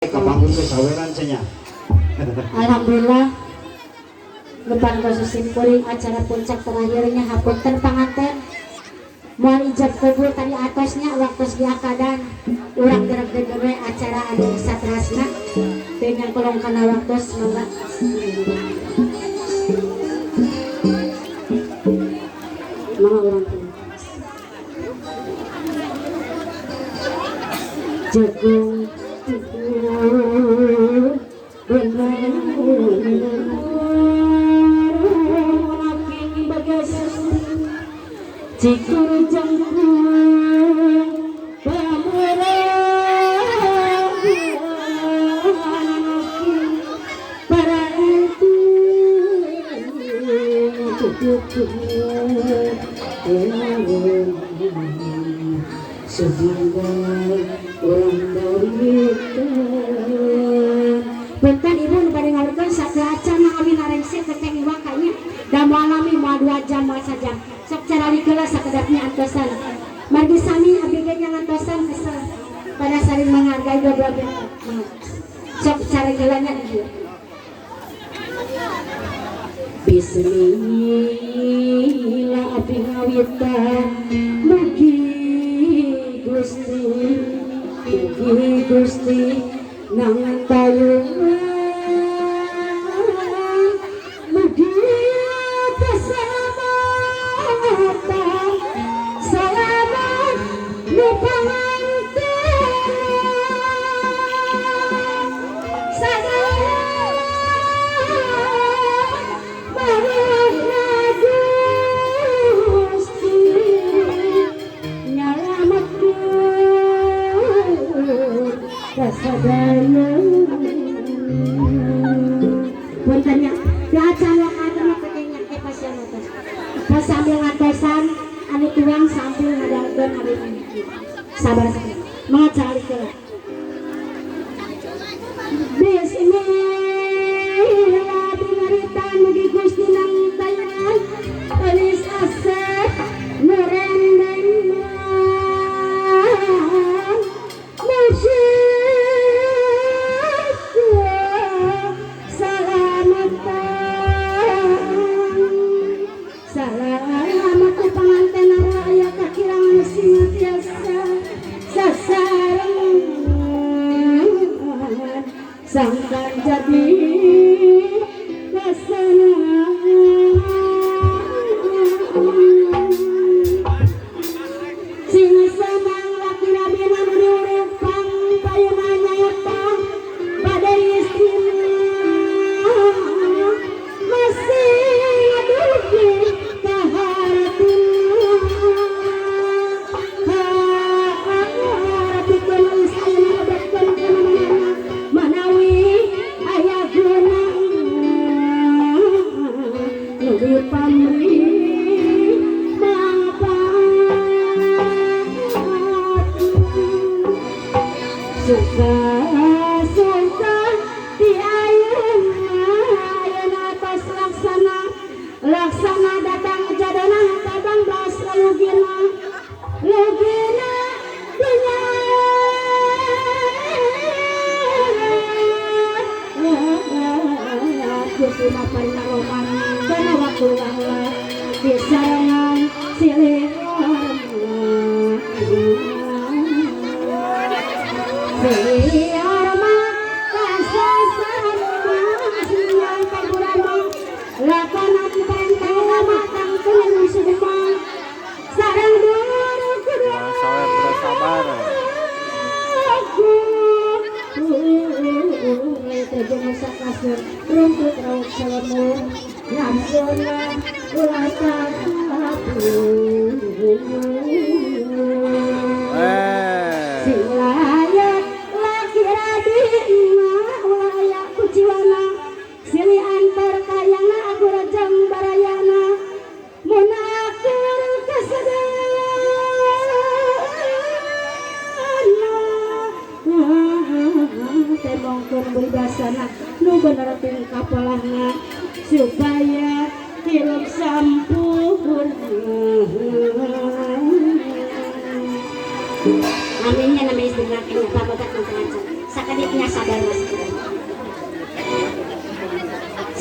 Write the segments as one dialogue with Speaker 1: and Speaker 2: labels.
Speaker 1: Kapangun kesaweran cenah.
Speaker 2: Alhamdulillah depan kasus simpuling acara puncak terakhirnya hapunten panganten mohon ijab kabul tadi atasnya waktu diakadan urang gerak-gerak acara anu satrasna dengan kolong kana waktu semoga mangga urang jagung cikur jangkung pamurang para itu sehingga orang dari bentar ibu pada ngawurkan satu acan kami narengsi keteng wakanya dan malami mau 2 jam saja sok cara dikelah sakedapnya antosan margi sami abiganya antosan kesel pada saling menghargai dua-dua pihak sok cara gelanya dia bismillah abdi ngawitan mugi Gusti nangan tayungan mugi keselamatan selamat nu panganten sadaya marana Gusti nyalametkeun kasadaya puntennya di acara acara pengennya pasien atas pas sambil ngantosan anu tuang sambil ngadangkeun hari ini sabar sabar mangacari ke bismillah bingaritan mugi Gusti nang tayungan tulis asep nurendeng selamat pengantin raya kakirangan senantiasa sasaran sangkan jadi kesenangan sing senang laki rabina nu diuripang payungan nyaeta pada istimewa masih aduhi suka di ayun atas laksana datang jadona kadang bas lugina dunya kusuma parinaroman dana waktu lahla disarangan silih rumput raut salamur nafsuna ulatan silaya laki radina ulaya kuciwana sili antar kayana aku rajang barayana munakur kesedana temongkon berbasana nu bener ting kapalahna supaya hirup sampurna aminnya nama istri laki-laki bapak datang ke sakaditnya sadar mas.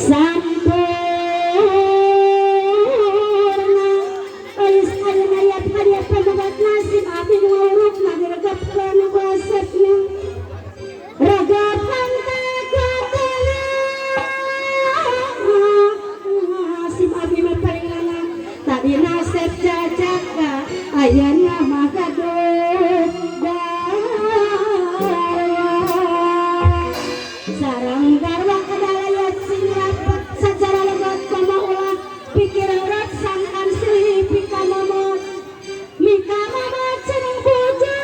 Speaker 2: Sampurna Ais adana yat hadiah pemogat nasib abdi nguruk nageregapkan kuasatna ragapan tekotena nasib abdi mah paling lanang tadi nasib jajaka ayana magaduh sarang garwa kedalayat sing rapat secara legat koma ulah pikir urat sangkan silih pika momot mika momot ceneng puja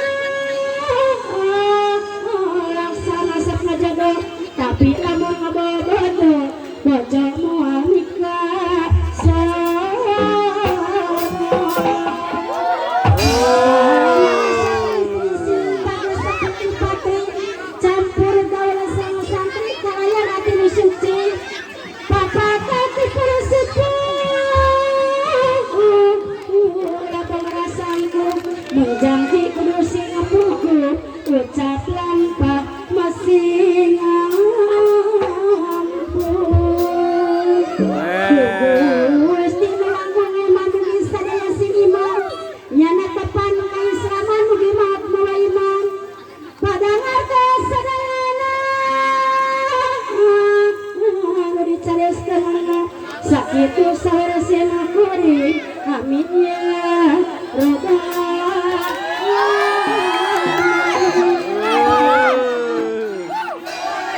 Speaker 2: laksana sapna jodoh tapi lamun ngabobodo bojo moal mika campur gaul sang santri kalayan hati nu suci papa kaki persepuh labang rasaku menjangki kudu sing apuku ucap lampa masih ngampun Gusti melangkung iman mugi sadaya sing iman nyana tepan kaislaman mugi maaf mawa iman padangar kasadayana dicarioskeun sakitu saresena kuring amin ya robbal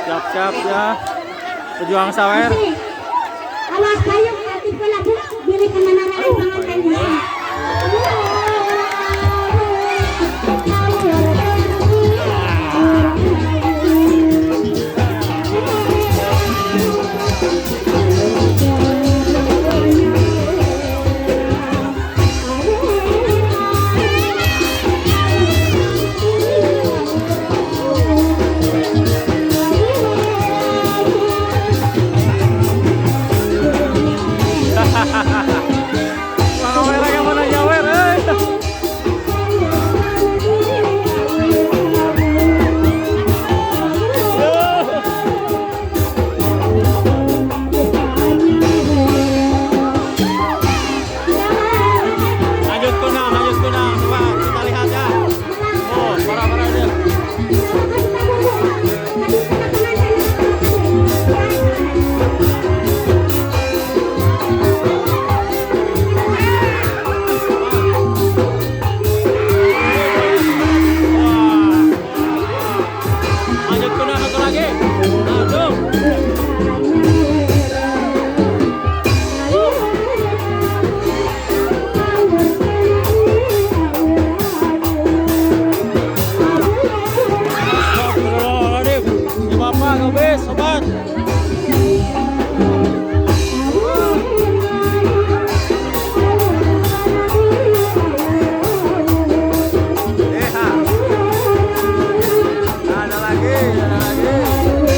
Speaker 3: Siap-siap ya. Pejuang sawer.
Speaker 2: awas payung hati pula bu pilih kemana lagi panganten bisa
Speaker 3: Sawer yang mana nyawer Lanjut kunang, coba kita lihat ya. Oh, parah-parah dia. Lanjut kunang satu lagi. Aduh. Astagfirullahaladzim. Ini bapak habis, sobat. Ada lagi.